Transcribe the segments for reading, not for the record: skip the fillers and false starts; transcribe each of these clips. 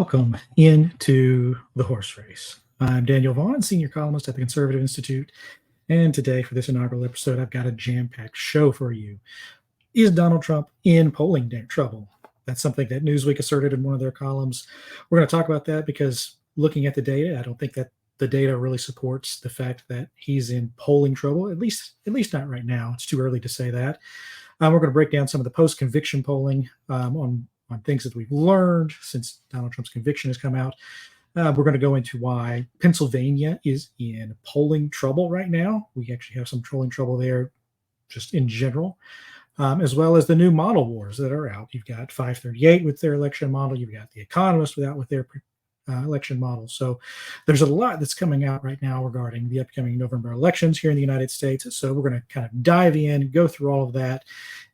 Welcome into the horse race. I'm Daniel Vaughn, senior columnist at the Conservative Institute, and today for this inaugural episode, I've got a jam-packed show for you. Is Donald Trump in polling trouble? That's something that Newsweek asserted in one of their columns. We're going to talk about that because looking at the data, I don't think that the data really supports the fact that he's in polling trouble, at least not right now. It's too early to say that. We're going to break down some of the post-conviction polling on things that we've learned since Donald Trump's conviction has come out. We're going to go into why Pennsylvania is in polling trouble right now. We actually have some polling trouble there just in general, as well as the new model wars that are out. You've got 538 with their election model. You've got The Economist with their election model. So there's a lot that's coming out right now regarding the upcoming November elections here in the United States. So we're going to kind of dive in, go through all of that,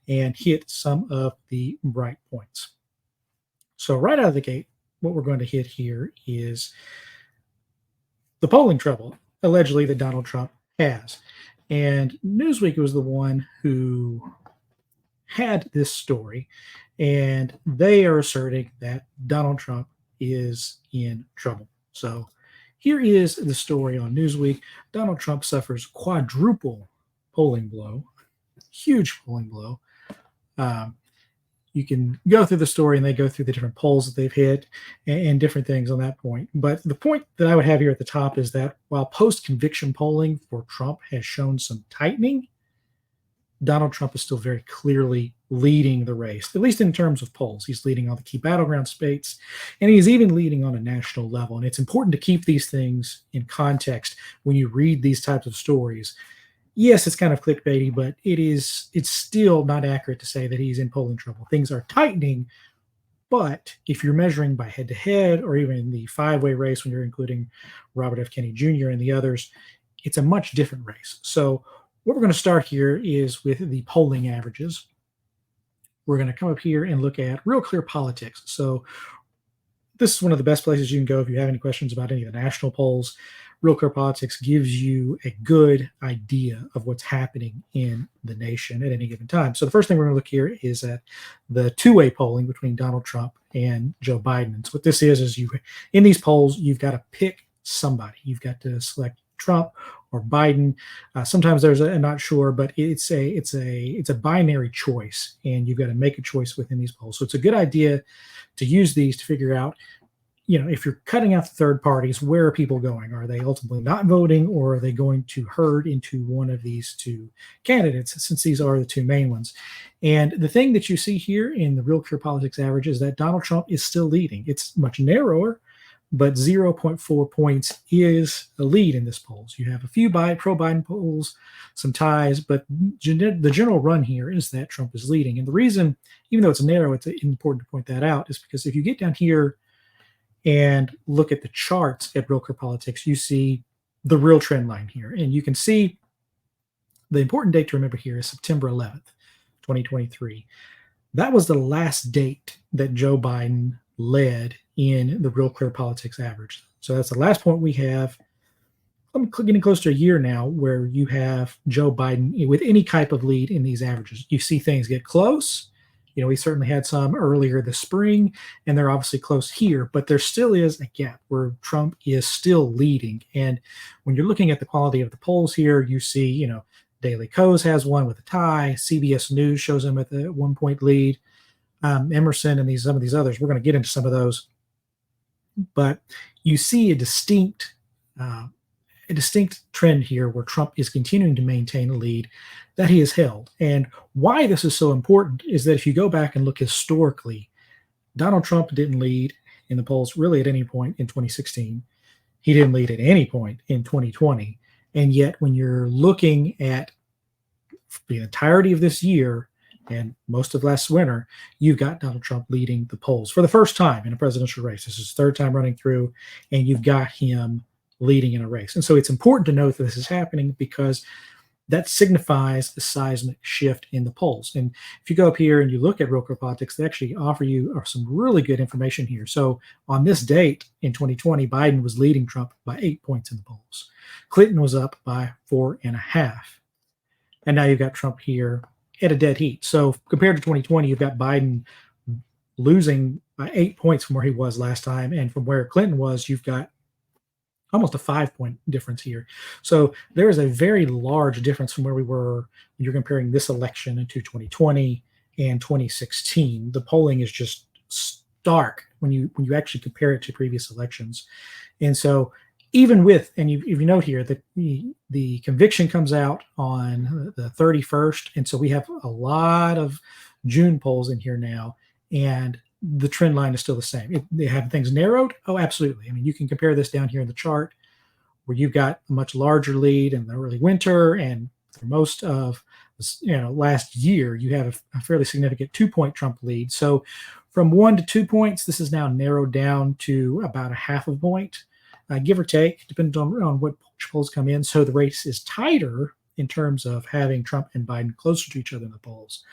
and hit some of the bright points. So right out of the gate, what we're going to hit here is the polling trouble, allegedly, that Donald Trump has. And Newsweek was the one who had this story, and they are asserting that Donald Trump is in trouble. So here is the story on Newsweek. Donald Trump suffers quadruple polling blow, huge polling blow. You can go through the story and they go through the different polls that they've hit and different things on that point. But the point that I would have here at the top is that while post-conviction polling for Trump has shown some tightening, Donald Trump is still very clearly leading the race, at least in terms of polls. He's leading on the key battleground states, and he's even leading on a national level. And it's important to keep these things in context when you read these types of stories. Yes, it's kind of clickbaity, but it's still not accurate to say that he's in polling trouble. Things are tightening, but if you're measuring by head-to-head or even the five-way race when you're including Robert F. Kennedy Jr. and the others, it's a much different race. So what we're going to start here is with the polling averages. We're going to come up here and look at Real Clear Politics. So this is one of the best places you can go if you have any questions about any of the national polls. Real Clear Politics gives you a good idea of what's happening in the nation at any given time. So the first thing we're going to look here is at the two-way polling between Donald Trump and Joe Biden. And so what this is you in these polls, you've got to pick somebody. You've got to select Trump or Biden. Sometimes there's a not sure, but it's a binary choice, and you've got to make a choice within these polls. So it's a good idea to use these to figure out, if you're cutting out the third parties, where are people going? Are they ultimately not voting, or are they going to herd into one of these two candidates, since these are the two main ones? And the thing that you see here in the Real Clear Politics average is that Donald Trump is still leading. It's much narrower, but 0.4 points is a lead in this polls. You have a few pro-Biden polls, some ties, but the general run here is that Trump is leading. And the reason, even though it's narrow, it's important to point that out, is because if you get down here and look at the charts at Real Clear Politics, you see the real trend line here. And you can see the important date to remember here is September 11th, 2023. That was the last date that Joe Biden led in the Real Clear Politics average. So that's the last point we have. I'm getting close to a year now where you have Joe Biden with any type of lead in these averages. You see things get close. We certainly had some earlier this spring, and they're obviously close here, but there still is a gap where Trump is still leading. And when you're looking at the quality of the polls here, you see, Daily Kos has one with a tie. CBS News shows him with a 1-point lead. Emerson and some of these others. We're going to get into some of those, but you see a distinct trend here where Trump is continuing to maintain a lead that he has held. And why this is so important is that if you go back and look historically, Donald Trump didn't lead in the polls really at any point in 2016. He didn't lead at any point in 2020. And yet when you're looking at the entirety of this year and most of last winter, you've got Donald Trump leading the polls for the first time in a presidential race. This is his third time running through, and you've got him leading in a race. And so it's important to note that this is happening because that signifies the seismic shift in the polls. And if you go up here and you look at Real Clear Politics, they actually offer you some really good information here. So on this date in 2020, Biden was leading Trump by 8 points in the polls. Clinton was up by 4.5. And now you've got Trump here at a dead heat. So compared to 2020, you've got Biden losing 8 points from where he was last time. And from where Clinton was, you've got almost a 5 point difference here. So there is a very large difference from where we were when you're comparing this election into 2020 and 2016. The polling is just stark when you actually compare it to previous elections. And so even with, and if you note here that the conviction comes out on the 31st, and so we have a lot of June polls in here now, and the trend line is still the same. They have things narrowed. Oh, absolutely. I mean, you can compare this down here in the chart where you've got a much larger lead in the early winter, and for most of last year, you have a fairly significant 2 point Trump lead. So from 1 to 2 points, this is now narrowed down to about a half a point, give or take, depending on what polls come in. So the race is tighter in terms of having Trump and Biden closer to each other in the polls.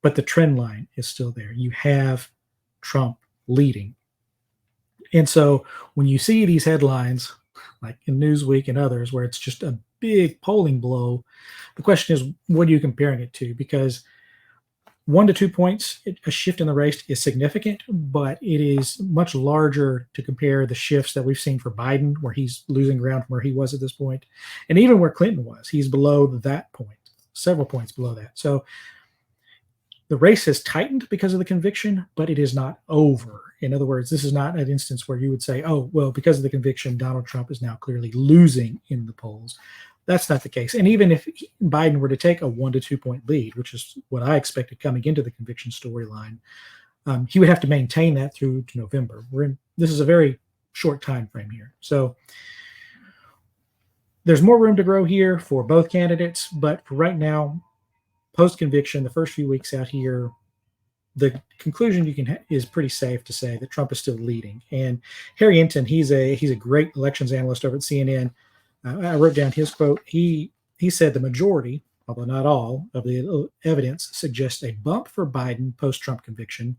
But the trend line is still there. You have Trump leading. And so when you see these headlines, like in Newsweek and others, where it's just a big polling blow, the question is, what are you comparing it to? Because 1 to 2 points, a shift in the race is significant, but it is much larger to compare the shifts that we've seen for Biden, where he's losing ground from where he was at this point, and even where Clinton was. He's below that point, several points below that. So the race has tightened because of the conviction, but it is not over. In other words, this is not an instance where you would say, oh, well, because of the conviction, Donald Trump is now clearly losing in the polls. That's not the case. And even if Biden were to take a 1 to 2 point lead, which is what I expected coming into the conviction storyline, he would have to maintain that through to November. This is a very short time frame here. So there's more room to grow here for both candidates, but for right now, post-conviction, the first few weeks out here, the conclusion is pretty safe to say that Trump is still leading. And Harry Enten, he's a great elections analyst over at CNN. I wrote down his quote. He said the majority, although not all, of the evidence suggests a bump for Biden post-Trump conviction.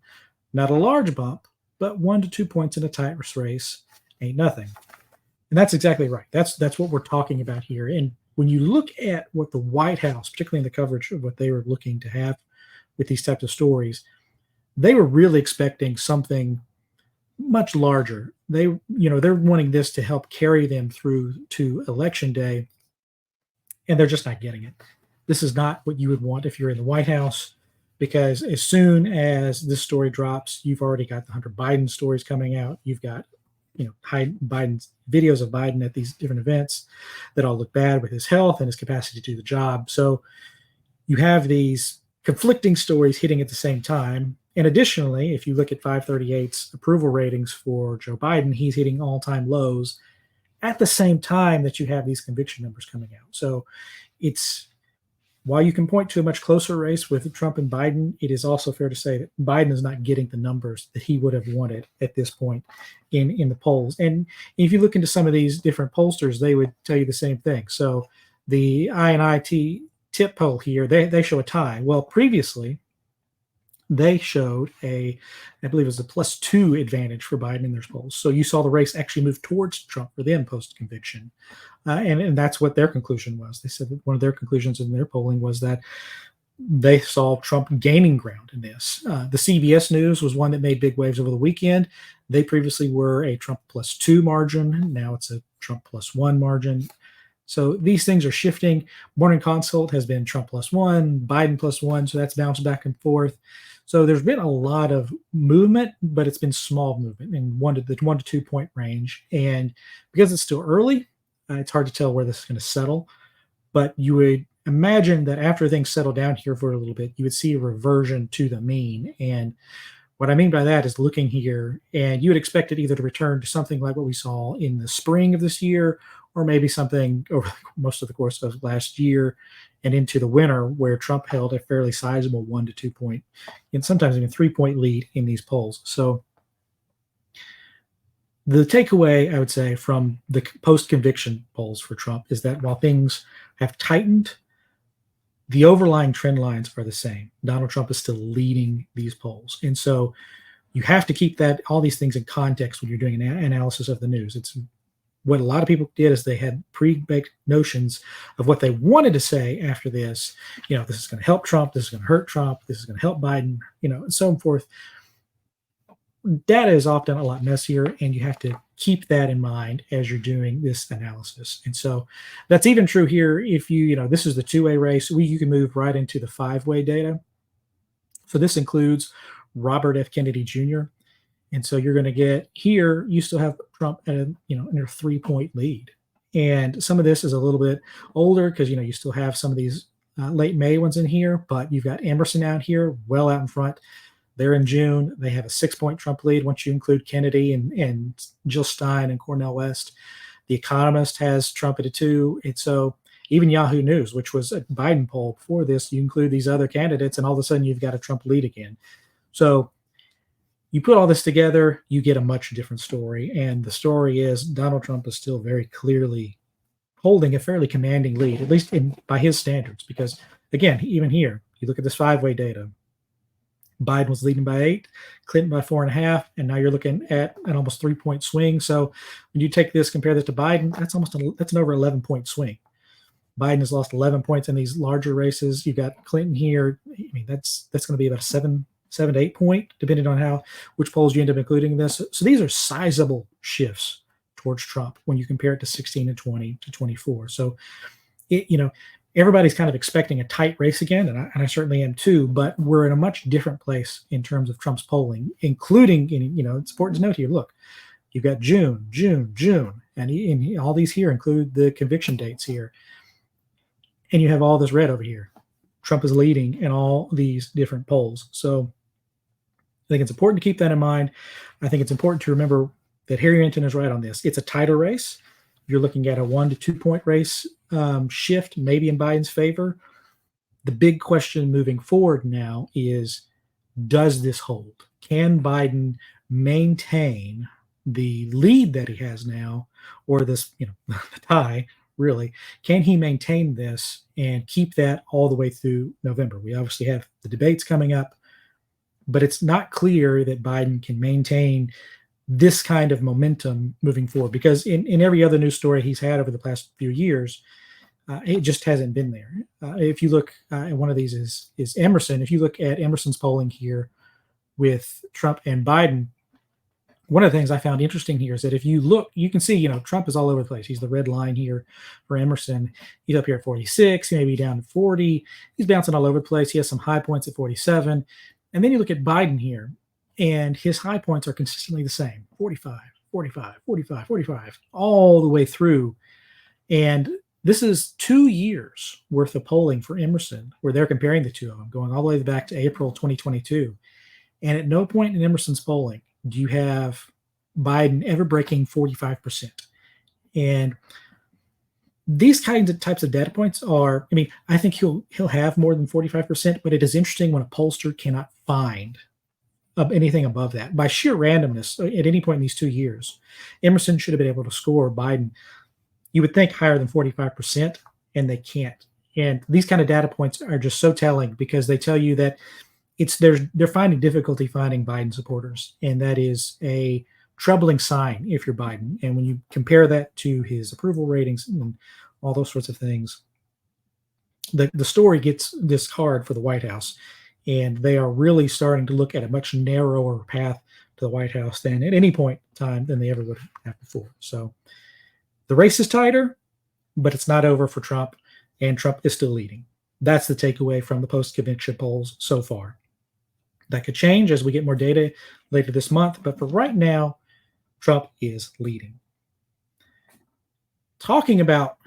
Not a large bump, but 1 to 2 points in a tight race ain't nothing. And that's exactly right. That's what we're talking about here. And when you look at what the White House, particularly in the coverage of what they were looking to have with these types of stories, they were really expecting something much larger. They're wanting this to help carry them through to election day, and they're just not getting it. This is not what you would want if you're in the White House, because as soon as this story drops, you've already got the Hunter Biden stories coming out. You've got Biden's videos of Biden at these different events that all look bad with his health and his capacity to do the job. So you have these conflicting stories hitting at the same time. And additionally, if you look at 538's approval ratings for Joe Biden, he's hitting all-time lows at the same time that you have these conviction numbers coming out. So it's, while you can point to a much closer race with Trump and Biden, it is also fair to say that Biden is not getting the numbers that he would have wanted at this point in the polls. And if you look into some of these different pollsters, they would tell you the same thing. So the INIT tip poll here, they show a tie. Well, previously, they showed I believe it was a +2 advantage for Biden in their polls. So you saw the race actually move towards Trump for them post-conviction. And that's what their conclusion was. They said that one of their conclusions in their polling was that they saw Trump gaining ground in this. The CBS News was one that made big waves over the weekend. They previously were a Trump +2 margin. Now it's a Trump +1 margin. So these things are shifting. Morning Consult has been Trump +1, Biden +1, so that's bounced back and forth. So there's been a lot of movement, but it's been small movement in the 1 to 2 point range. And because it's still early, it's hard to tell where this is going to settle. But you would imagine that after things settle down here for a little bit, you would see a reversion to the mean. And what I mean by that is looking here, and you would expect it either to return to something like what we saw in the spring of this year, or maybe something over most of the course of last year and into the winter, where Trump held a fairly sizable 1 to 2 point, and sometimes even 3 point lead in these polls. So the takeaway, I would say, from the post-conviction polls for Trump is that while things have tightened, the overlying trend lines are the same. Donald Trump is still leading these polls. And so you have to keep all these things in context when you're doing an analysis of the news. It's what a lot of people did is they had pre-baked notions of what they wanted to say after this. This is going to help Trump. This is going to hurt Trump. This is going to help Biden, and so forth. data is often a lot messier, and you have to keep that in mind as you're doing this analysis. And so that's even true here. If this is the two-way race, you can move right into the five-way data. So this includes Robert F. Kennedy Jr. And so you're going to get here, you still have Trump at in a 3-point lead. And some of this is a little bit older because, you still have some of these late May ones in here, but you've got Emerson out here, well out in front. They're in June. They have a 6-point Trump lead once you include Kennedy and Jill Stein and Cornel West. The Economist has Trump at a 2. And so even Yahoo News, which was a Biden poll before this, you include these other candidates, and all of a sudden you've got a Trump lead again. So you put all this together, you get a much different story. And the story is Donald Trump is still very clearly holding a fairly commanding lead, at least by his standards. Because, again, even here, you look at this five-way data. Biden was leading by 8, Clinton by 4.5, and now you're looking at an almost 3-point swing. So when you take this, compare this to Biden, that's an over 11-point swing. Biden has lost 11 points in these larger races. You've got Clinton here. I mean, that's going to be about a 7 to 8 point, depending on which polls you end up including in this. So these are sizable shifts towards Trump when you compare it to 16 and 20 to 24. So, everybody's kind of expecting a tight race again, and I certainly am too, but we're in a much different place in terms of Trump's polling, including, it's important to note here, look, you've got June, and all these here include the conviction dates here. And you have all this red over here. Trump is leading in all these different polls. So I think it's important to keep that in mind. I think it's important to remember that Harry Enten is right on this. It's a tighter race. You're looking at a 1 to 2 point race shift, maybe in Biden's favor. The big question moving forward now is, does this hold? Can Biden maintain the lead that he has now, or this, the tie, really? Can he maintain this and keep that all the way through November? We obviously have the debates coming up, but it's not clear that Biden can maintain this kind of momentum moving forward, because in every other news story he's had over the past few years, it just hasn't been there. If you look at one of these is Emerson. If you look at Emerson's polling here with Trump and Biden, one of the things I found interesting here is that if you look, you can see, Trump is all over the place. He's the red line here for Emerson. He's up here at 46, maybe down to 40. He's bouncing all over the place. He has some high points at 47. And then you look at Biden here, and his high points are consistently the same, 45, 45, 45, 45, all the way through. And this is 2 years worth of polling for Emerson, where they're comparing the two of them, going all the way back to April 2022. And at no point in Emerson's polling do you have Biden ever breaking 45%. And these types of data points are, I think he'll have more than 45%, but it is interesting when a pollster cannot find anything above that. By sheer randomness, at any point in these 2 years, Emerson should have been able to score Biden, you would think, higher than 45%, and they can't. And these kind of data points are just so telling, because they tell you that they're finding difficulty finding Biden supporters, and that is a troubling sign if you're Biden. And when you compare that to his approval ratings and all those sorts of things, the story gets this hard for the White House, and they are really starting to look at a much narrower path to the White House than at any point in time than they ever would have before. So the race is tighter, but it's not over for Trump, and Trump is still leading. That's the takeaway from the post-conviction polls so far. That could change as we get more data later this month, but for right now, Trump is leading. Talking about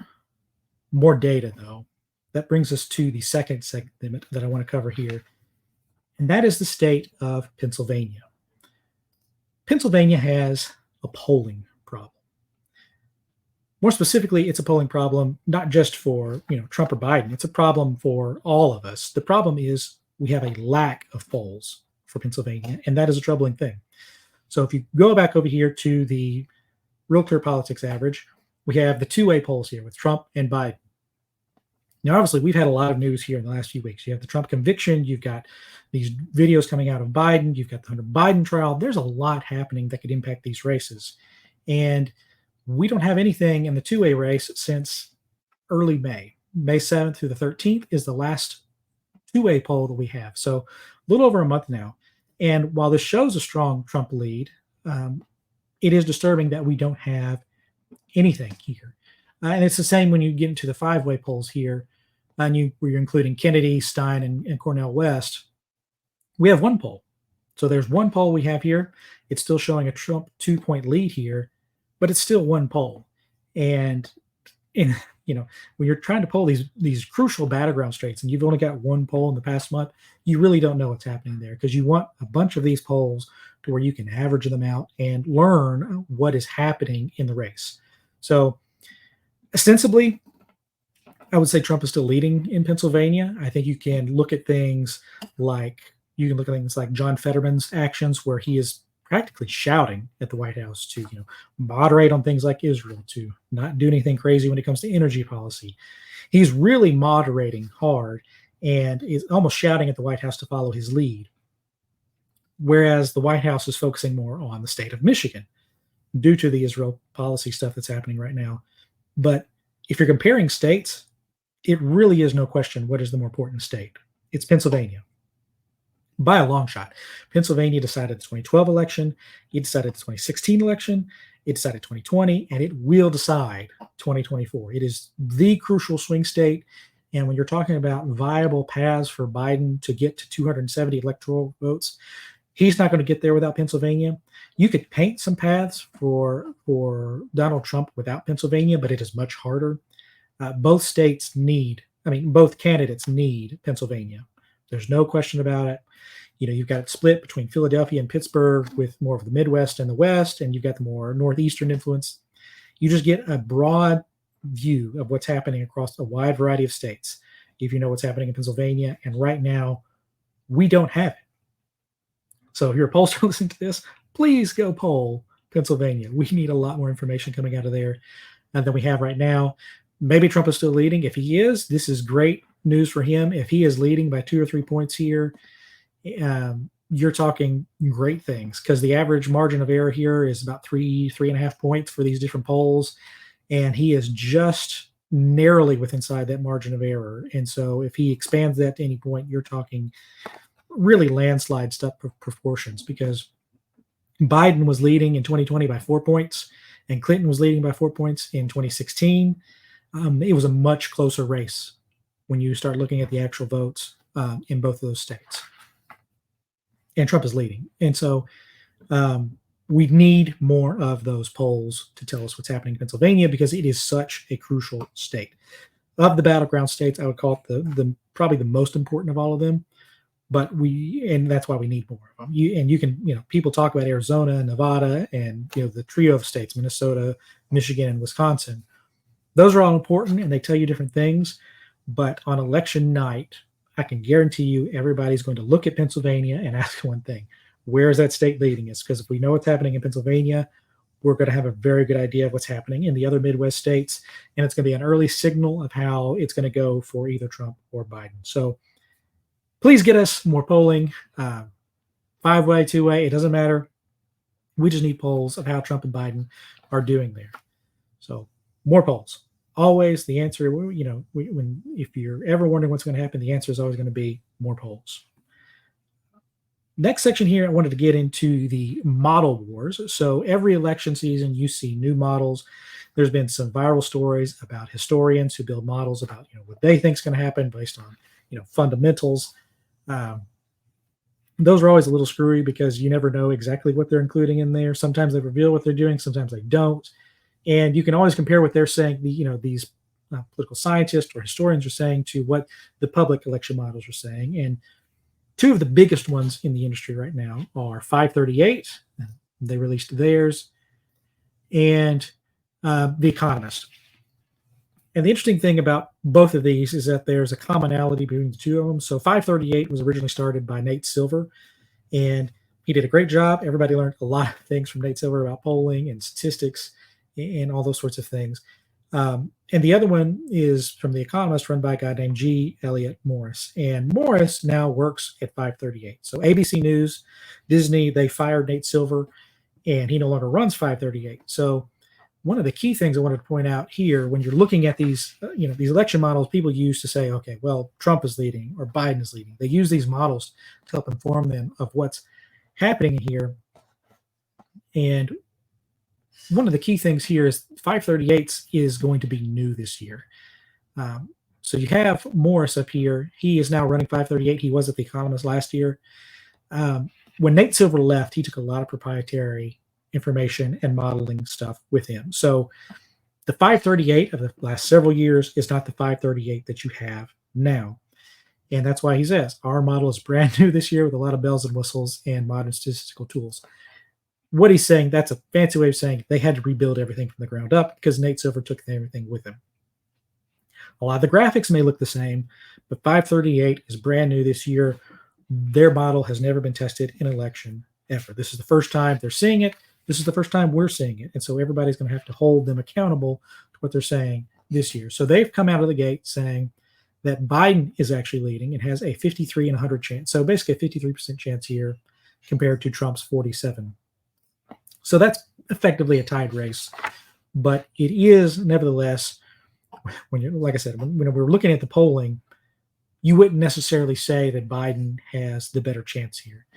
more data, though, that brings us to the second segment that I want to cover here, and that is the state of Pennsylvania. Pennsylvania has a polling problem. More specifically, it's a polling problem not just for Trump or Biden. It's a problem for all of us. The problem is we have a lack of polls for Pennsylvania, and that is a troubling thing. So if you go back over here to the Real Clear Politics average, we have the two-way polls here with Trump and Biden. Now, obviously, we've had a lot of news here in the last few weeks. You have the Trump conviction. You've got these videos coming out of Biden. You've got the Hunter Biden trial. There's a lot happening that could impact these races. And we don't have anything in the two-way race since early May. May 7th through the 13th is the last two-way poll that we have. So a little over a month now. And while this shows a strong Trump lead, it is disturbing that we don't have anything here. And it's the same when you get into the five-way polls here, and where you're including Kennedy, Stein, and Cornel West. We have one poll. So there's one poll we have here. It's still showing a Trump 2-point lead here, but it's still one poll. And in when you're trying to poll these crucial battleground states, and you've only got one poll in the past month, you really don't know what's happening there, because you want a bunch of these polls to where you can average them out and learn what is happening in the race. So ostensibly, I would say Trump is still leading in Pennsylvania. I think you can look at things like John Fetterman's actions, where he is practically shouting at the White House to moderate on things like Israel, to not do anything crazy when it comes to energy policy. He's really moderating hard and is almost shouting at the White House to follow his lead. Whereas the White House is focusing more on the state of Michigan due to the Israel policy stuff that's happening right now. But if you're comparing states, it really is no question what is the more important state. It's Pennsylvania. By a long shot. Pennsylvania decided the 2012 election, it decided the 2016 election, it decided 2020, and it will decide 2024. It is the crucial swing state. And when you're talking about viable paths for Biden to get to 270 electoral votes, he's not going to get there without Pennsylvania. You could paint some paths for Donald Trump without Pennsylvania, but it is much harder. Both candidates need Pennsylvania. There's no question about it. You've got it split between Philadelphia and Pittsburgh, with more of the Midwest and the West, and you've got the more Northeastern influence. You just get a broad view of what's happening across a wide variety of states if you know what's happening in Pennsylvania. And right now, we don't have it. So if you're a pollster listening to this, please go poll Pennsylvania. We need a lot more information coming out of there than we have right now. Maybe Trump is still leading. If he is, this is great news for him. If he is leading by 2 or 3 points here, you're talking great things, because the average margin of error here is about 3.5 points for these different polls. And he is just narrowly within inside that margin of error. And so if he expands that to any point, you're talking really landslide stuff proportions, because Biden was leading in 2020 by 4 points and Clinton was leading by 4 points in 2016. It was a much closer race when you start looking at the actual votes in both of those states. And Trump is leading. And so we need more of those polls to tell us what's happening in Pennsylvania, because it is such a crucial state. Of the battleground states, I would call it the probably the most important of all of them. And that's why we need more of them. People talk about Arizona, Nevada, and the trio of states, Minnesota, Michigan, and Wisconsin. Those are all important, and they tell you different things. But on election night, I can guarantee you everybody's going to look at Pennsylvania and ask one thing: where is that state leading us? Because if we know what's happening in Pennsylvania, we're going to have a very good idea of what's happening in the other Midwest states. And it's going to be an early signal of how it's going to go for either Trump or Biden. So please get us more polling, 5-way, 2-way, it doesn't matter. We just need polls of how Trump and Biden are doing there. So more polls. Always the answer, if you're ever wondering what's going to happen, the answer is always going to be more polls. Next section here, I wanted to get into the model wars. So every election season, you see new models. There's been some viral stories about historians who build models about what they think is going to happen based on fundamentals. Those are always a little screwy, because you never know exactly what they're including in there. Sometimes they reveal what they're doing, sometimes they don't. And you can always compare what they're saying, these political scientists or historians are saying, to what the public election models are saying. And two of the biggest ones in the industry right now are 538. They released theirs, and The Economist. And the interesting thing about both of these is that there's a commonality between the two of them. So 538 was originally started by Nate Silver, and he did a great job. Everybody learned a lot of things from Nate Silver about polling and statistics and all those sorts of things. And the other one is from The Economist, run by a guy named G. Elliott Morris. And Morris now works at 538. So ABC News, Disney, they fired Nate Silver, and he no longer runs 538. So one of the key things I wanted to point out here, when you're looking at these, these election models, people use to say, okay, well, Trump is leading or Biden is leading. They use these models to help inform them of what's happening here. And one of the key things here is 538s is going to be new this year. So you have Morris up here. He is now running 538. He was at The Economist last year. When Nate Silver left, he took a lot of proprietary information and modeling stuff with him. So the 538 of the last several years is not the 538 that you have now. And that's why he says our model is brand new this year with a lot of bells and whistles and modern statistical tools. What he's saying, that's a fancy way of saying they had to rebuild everything from the ground up because Nate Silver took everything with him. A lot of the graphics may look the same, but 538 is brand new this year. Their model has never been tested in an election ever. This is the first time they're seeing it. This is the first time we're seeing it. And so everybody's going to have to hold them accountable to what they're saying this year. So they've come out of the gate saying that Biden is actually leading and has a 53 and 100 chance. So basically a 53% chance here compared to Trump's 47. So that's effectively a tied race. But it is nevertheless, when you're, like I said, when we're looking at the polling, you wouldn't necessarily say that Biden has the better chance here.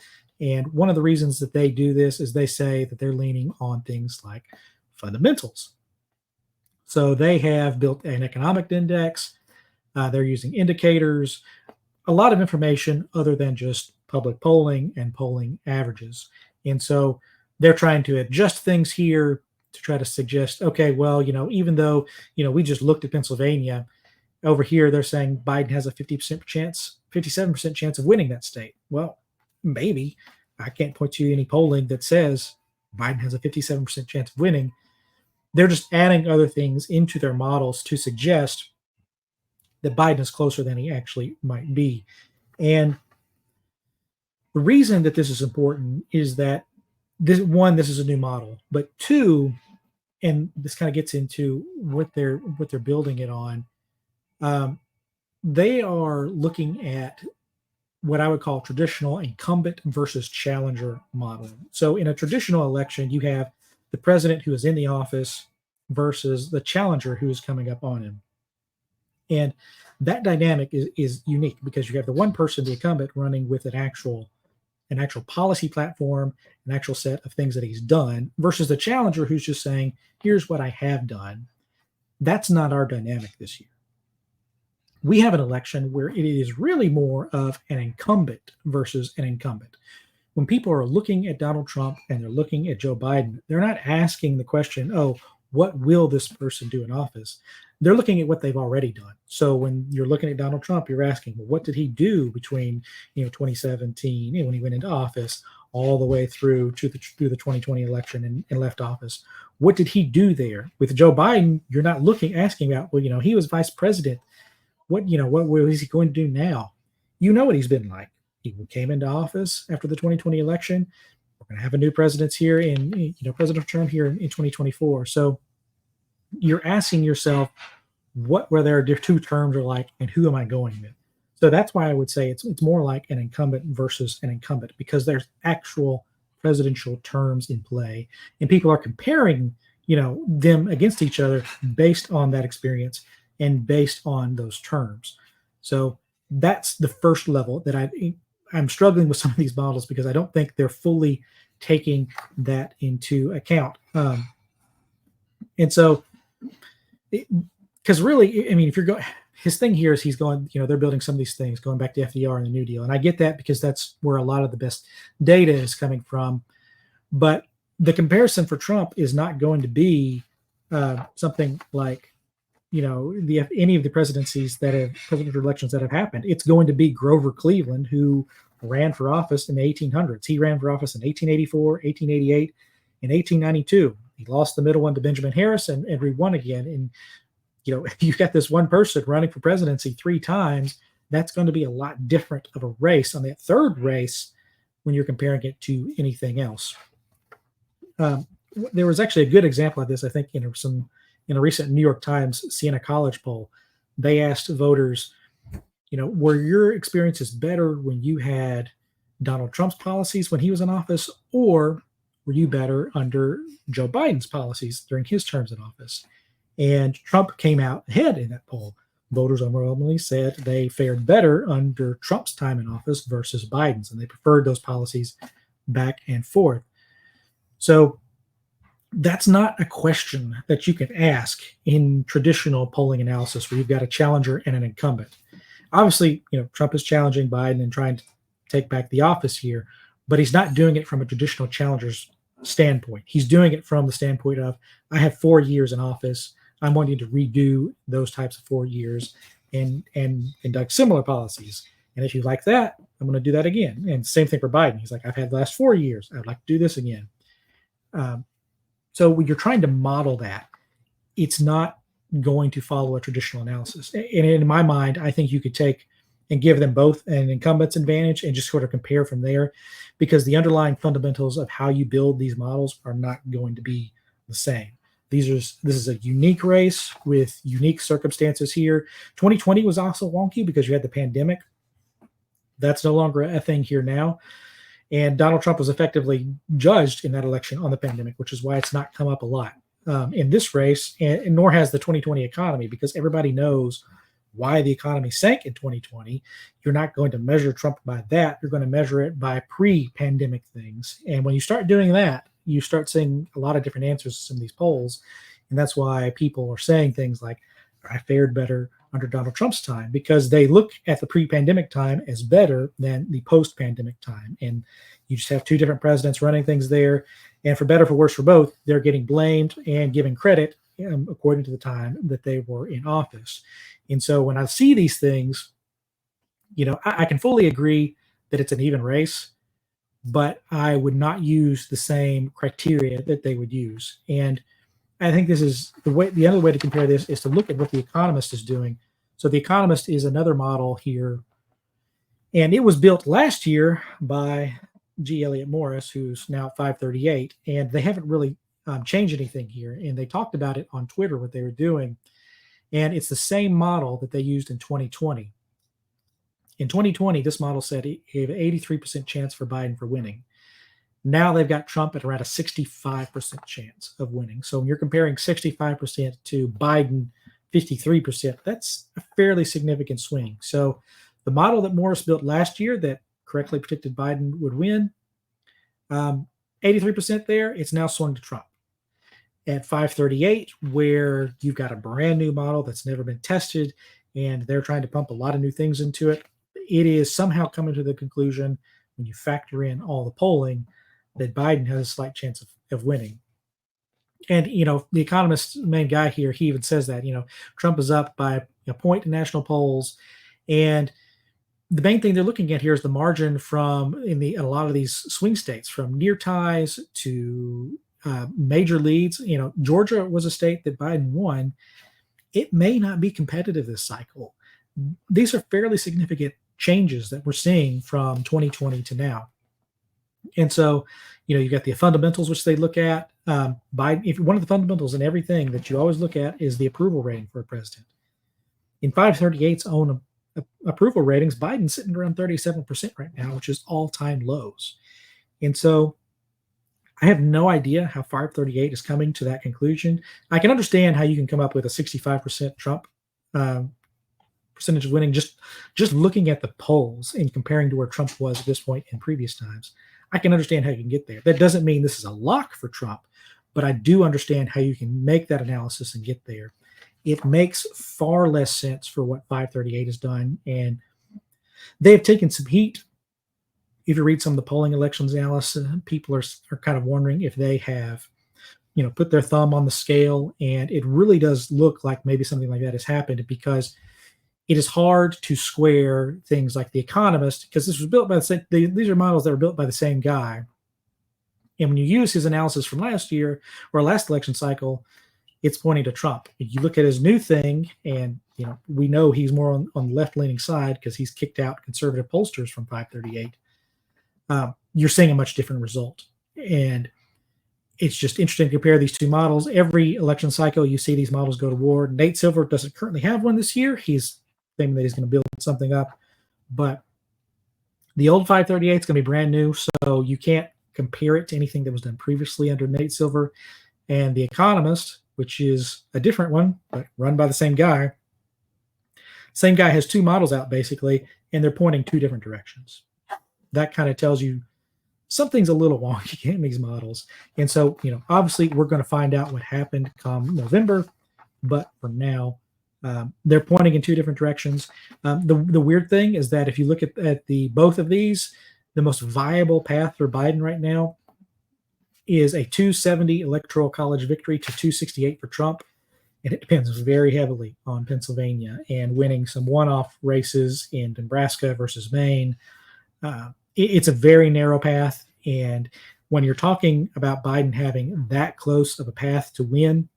And one of the reasons that they do this is they say that they're leaning on things like fundamentals. So they have built an economic index. They're using indicators, a lot of information other than just public polling and polling averages. And so they're trying to adjust things here to try to suggest, okay, well, even though, we just looked at Pennsylvania, over here they're saying Biden has a 50% chance, 57% chance of winning that state. Well, maybe. I can't point to any polling that says Biden has a 57% chance of winning. They're just adding other things into their models to suggest that Biden is closer than he actually might be. And the reason that this is important is that this is a new model, but two, and this kind of gets into what they're building it on. They are looking at what I would call traditional incumbent versus challenger model. So in a traditional election, you have the president who is in the office versus the challenger who is coming up on him. And that dynamic is unique because you have the one person, the incumbent, running with an actual policy platform, an actual set of things that he's done, versus the challenger who's just saying, here's what I have done. That's not our dynamic this year. We have an election where it is really more of an incumbent versus an incumbent. When people are looking at Donald Trump and they're looking at Joe Biden, they're not asking the question, oh, what will this person do in office? They're looking at what they've already done. So when you're looking at Donald Trump, you're asking, well, what did he do between 2017 when he went into office all the way through to the 2020 election and left office? What did he do there? With Joe Biden, you're not asking about, well, he was vice president. What is he going to do now? You know what he's been like. He came into office after the 2020 election. We're going to have a new president here in presidential term here in 2024. So you're asking yourself where their two terms are like, and who am I going with? So that's why I would say it's more like an incumbent versus an incumbent, because there's actual presidential terms in play, and people are comparing them against each other based on that experience and based on those terms. So that's the first level that I'm struggling with some of these models because I don't think they're fully taking that into account. And so, because really, I mean, if you're going, his thing here is he's going, they're building some of these things, going back to FDR and the New Deal. And I get that because that's where a lot of the best data is coming from. But the comparison for Trump is not going to be something like, any of the presidential elections that have happened. It's going to be Grover Cleveland, who ran for office in the 1800s. He ran for office in 1884, 1888, and 1892. He lost the middle one to Benjamin Harris and re-won again. And, if you've got this one person running for presidency 3 times, that's going to be a lot different of a race on that third race when you're comparing it to anything else. There was actually a good example of this, I think, in a recent New York Times Siena College poll. They asked voters, were your experiences better when you had Donald Trump's policies when he was in office, or were you better under Joe Biden's policies during his terms in office? And Trump came out ahead in that poll. Voters overwhelmingly said they fared better under Trump's time in office versus Biden's, and they preferred those policies back and forth. So that's not a question that you can ask in traditional polling analysis where you've got a challenger and an incumbent. Obviously, Trump is challenging Biden and trying to take back the office here, but he's not doing it from a traditional challenger's standpoint. He's doing it from the standpoint of, I have 4 years in office. I'm wanting to redo those types of 4 years and conduct similar policies. And if you like that, I'm going to do that again. And same thing for Biden. He's like, I've had the last 4 years. I'd like to do this again. So when you're trying to model that, it's not going to follow a traditional analysis. And in my mind, I think you could take and give them both an incumbent's advantage and just sort of compare from there, because the underlying fundamentals of how you build these models are not going to be the same. This is a unique race with unique circumstances here. 2020 was also wonky because you had the pandemic. That's no longer a thing here now. And Donald Trump was effectively judged in that election on the pandemic, which is why it's not come up a lot in this race, and nor has the 2020 economy, because everybody knows why the economy sank in 2020. You're not going to measure Trump by that. You're going to measure it by pre-pandemic things. And when you start doing that, you start seeing a lot of different answers to some of these polls. And that's why people are saying things like, I fared better under Donald Trump's time, because they look at the pre-pandemic time as better than the post-pandemic time. And you just have two different presidents running things there. And for better, for worse, for both, they're getting blamed and given credit according to the time that they were in office. And so when I see these things, I can fully agree that it's an even race, but I would not use the same criteria that they would use. And I think this is the other way to compare this is to look at what The Economist is doing. So The Economist is another model here, and it was built last year by G. Elliott Morris, who's now at 538, and they haven't really changed anything here. And they talked about it on Twitter, what they were doing, and it's the same model that they used in 2020. In 2020, this model said it gave an 83% chance for Biden for winning. Now they've got Trump at around a 65% chance of winning. So when you're comparing 65% to Biden 53%, that's a fairly significant swing. So the model that Morris built last year that correctly predicted Biden would win, 83% there, it's now swung to Trump. At 538, where you've got a brand new model that's never been tested, and they're trying to pump a lot of new things into it, it is somehow coming to the conclusion, when you factor in all the polling, that Biden has a slight chance of winning. And, The Economist's main guy here, he even says that, Trump is up by a point in national polls. And the main thing they're looking at here is the margin in a lot of these swing states, from near ties to major leads. Georgia was a state that Biden won. It may not be competitive this cycle. These are fairly significant changes that we're seeing from 2020 to now. And so, you've got the fundamentals, which they look at. If one of the fundamentals in everything that you always look at is the approval rating for a president. In 538's own approval ratings, Biden's sitting around 37% right now, which is all-time lows. And so I have no idea how 538 is coming to that conclusion. I can understand how you can come up with a 65% Trump percentage of winning just looking at the polls and comparing to where Trump was at this point in previous times. I can understand how you can get there. That doesn't mean this is a lock for Trump, but I do understand how you can make that analysis and get there. It makes far less sense for what 538 has done, and they've taken some heat. If you read some of the polling elections analysis, people are kind of wondering if they have, put their thumb on the scale, and it really does look like maybe something like that has happened, because it is hard to square things like The Economist, because this was built by these are models that were built by the same guy. And when you use his analysis from last year or last election cycle, it's pointing to Trump. If you look at his new thing, and we know he's more on the left-leaning side because he's kicked out conservative pollsters from 538. You're seeing a much different result. And it's just interesting to compare these two models. Every election cycle, you see these models go to war. Nate Silver doesn't currently have one this year. He's thinking that he's going to build something up. But the old 538 is going to be brand new, so you can't compare it to anything that was done previously under Nate Silver. And The Economist, which is a different one, but run by the same guy. Same guy has two models out, basically, and they're pointing two different directions. That kind of tells you something's a little wonky in these models. And so, obviously we're going to find out what happened come November, but for now, they're pointing in two different directions. The weird thing is that if you look at the both of these, the most viable path for Biden right now is a 270 electoral college victory to 268 for Trump. And it depends very heavily on Pennsylvania and winning some one-off races in Nebraska versus Maine. It's a very narrow path. And when you're talking about Biden having that close of a path to win,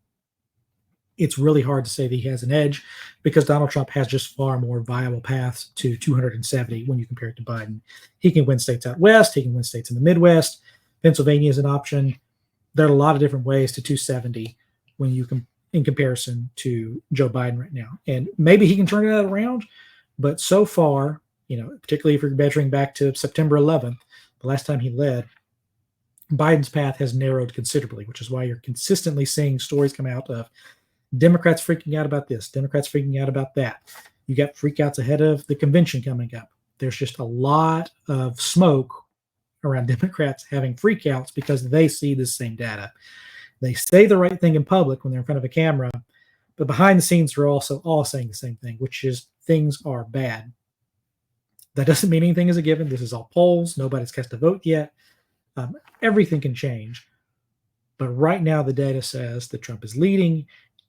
it's really hard to say that he has an edge because Donald Trump has just far more viable paths to 270 when you compare it to Biden. He can win states out west. He can win states in the Midwest. Pennsylvania is an option. There are a lot of different ways to 270 when you can, in comparison to Joe Biden right now. And maybe he can turn it around, but so far, particularly if you're measuring back to September 11th, the last time he led, Biden's path has narrowed considerably, which is why you're consistently seeing stories come out of Democrats freaking out about this, Democrats freaking out about that. You got freakouts ahead of the convention coming up. There's just a lot of smoke around Democrats having freakouts because they see the same data. They say the right thing in public when they're in front of a camera, but behind the scenes, they're also all saying the same thing, which is things are bad. That doesn't mean anything is a given. This is all polls. Nobody's cast a vote yet. Everything can change. But right now, the data says that Trump is leading.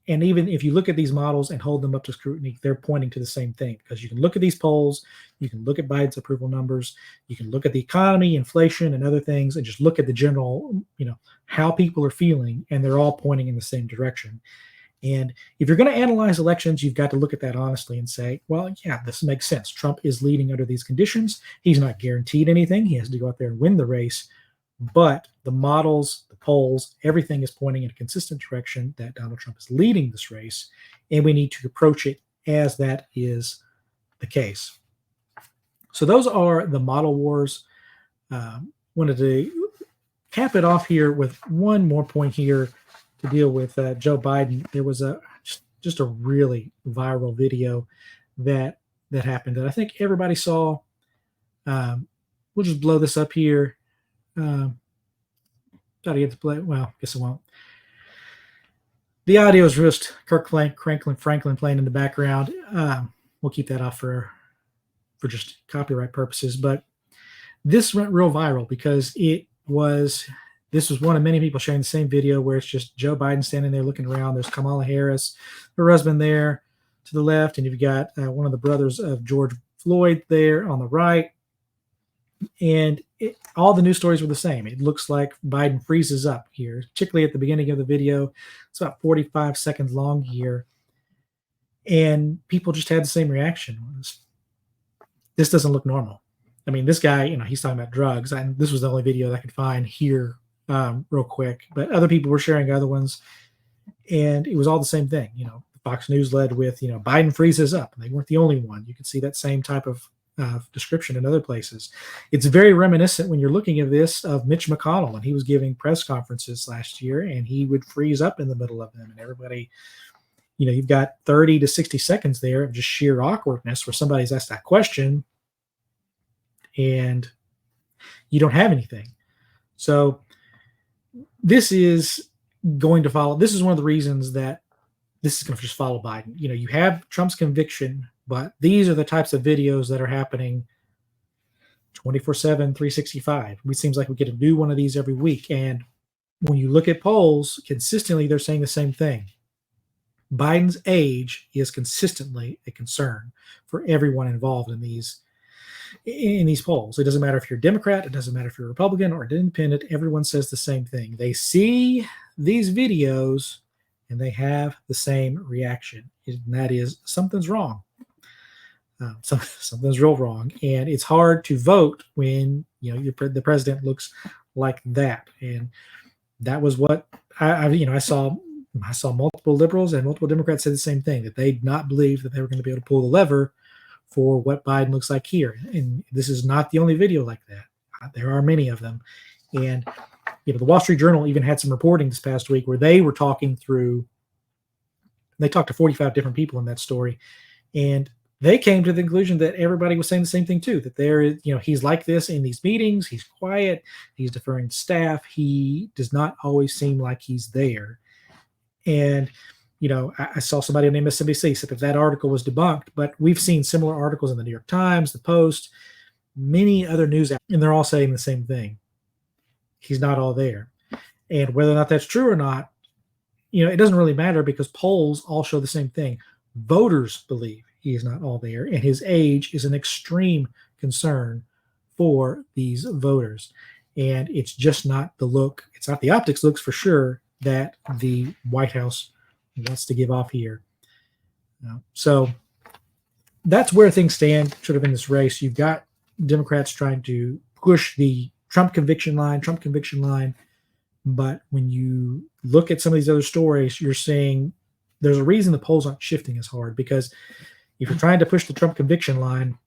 And even if you look at these models and hold them up to scrutiny, they're pointing to the same thing because you can look at these polls, you can look at Biden's approval numbers, you can look at the economy, inflation, and other things, and just look at the general, how people are feeling, and they're all pointing in the same direction. And if you're going to analyze elections, you've got to look at that honestly and say, well, yeah, this makes sense. Trump is leading under these conditions. He's not guaranteed anything. He has to go out there and win the race. But the models, the polls, everything is pointing in a consistent direction that Donald Trump is leading this race, and we need to approach it as that is the case. So those are the model wars. Wanted to cap it off here with one more point here to deal with Joe Biden. There was just a really viral video that happened that I think everybody saw. We'll just blow this up here. Gotta get to play. Well, guess I won't. The audio is just Kirk Franklin playing in the background. We'll keep that off for just copyright purposes. But this went real viral because this was one of many people sharing the same video where it's just Joe Biden standing there looking around. There's Kamala Harris, her husband there to the left, and you've got one of the brothers of George Floyd there on the right. And all the news stories were the same. It looks like Biden freezes up here, particularly at the beginning of the video. It's about 45 seconds long here. And people just had the same reaction. This doesn't look normal. I mean, this guy, he's talking about drugs. And this was the only video that I could find here real quick. But other people were sharing other ones. And it was all the same thing. Fox News led with, Biden freezes up. And they weren't the only one. You could see that same type of description in other places. It's very reminiscent when you're looking at this of Mitch McConnell when he was giving press conferences last year and he would freeze up in the middle of them and everybody, you've got 30 to 60 seconds there of just sheer awkwardness where somebody's asked that question and you don't have anything. So this is going to follow. This is one of the reasons that this is going to just follow Biden. You have Trump's conviction, but these are the types of videos that are happening 24/7, 365. It seems like we get a new one of these every week. And when you look at polls, consistently, they're saying the same thing. Biden's age is consistently a concern for everyone involved in these polls. It doesn't matter if you're a Democrat, it doesn't matter if you're a Republican or an independent, everyone says the same thing. They see these videos and they have the same reaction. And that is something's wrong. Something's real wrong. And it's hard to vote when, the president looks like that. And that was what I saw multiple liberals and multiple Democrats say the same thing, that they did not believe that they were going to be able to pull the lever for what Biden looks like here. And this is not the only video like that. There are many of them. And, the Wall Street Journal even had some reporting this past week where they were talking through, they talked to 45 different people in that story. And they came to the conclusion that everybody was saying the same thing too, that there is, he's like this in these meetings, he's quiet, he's deferring to staff, he does not always seem like he's there. And I saw somebody on MSNBC said that article was debunked, but we've seen similar articles in the New York Times, the Post, many other news outlets, and they're all saying the same thing. He's not all there. And whether or not that's true or not, it doesn't really matter, because polls all show the same thing. Voters believe he is not all there, and his age is an extreme concern for these voters. And it's just not the look, it's not the optics looks for sure that the White House wants to give off here. So that's where things stand sort of in this race. You've got Democrats trying to push the Trump conviction line. But when you look at some of these other stories, you're seeing there's a reason the polls aren't shifting as hard, because if you're trying to push the Trump conviction line,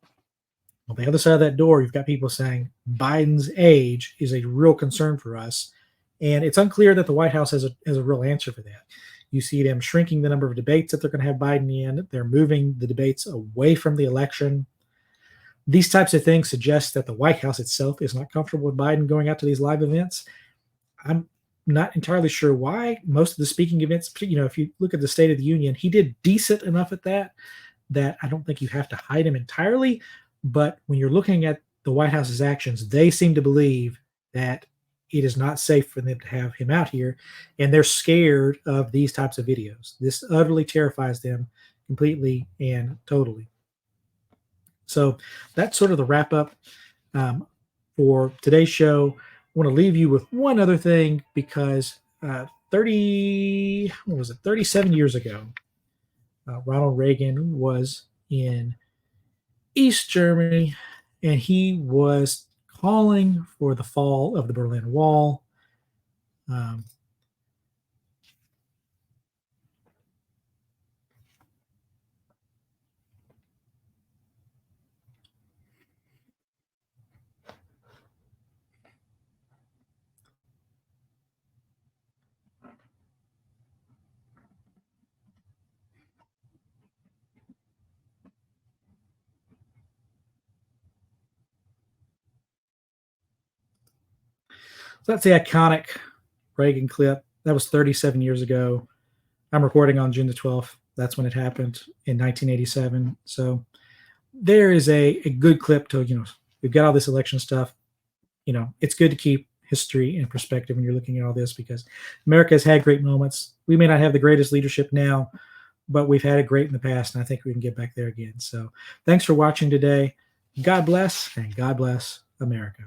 on the other side of that door, you've got people saying Biden's age is a real concern for us. And it's unclear that the White House has a real answer for that. You see them shrinking the number of debates that they're going to have Biden in. They're moving the debates away from the election. These types of things suggest that the White House itself is not comfortable with Biden going out to these live events. I'm not entirely sure why. Most of the speaking events, if you look at the State of the Union, he did decent enough at that I don't think you have to hide him entirely. But when you're looking at the White House's actions, they seem to believe that it is not safe for them to have him out here, and they're scared of these types of videos. This utterly terrifies them completely and totally. So that's sort of the wrap up for today's show. I want to leave you with one other thing, because 37 years ago, Ronald Reagan was in East Germany, and he was calling for the fall of the Berlin Wall. So that's the iconic Reagan clip. That was 37 years ago. I'm recording on June the 12th. That's when it happened in 1987. So there is a good clip to, we've got all this election stuff. It's good to keep history in perspective when you're looking at all this, because America has had great moments. We may not have the greatest leadership now, but we've had it great in the past, and I think we can get back there again. So thanks for watching today. God bless, and God bless America.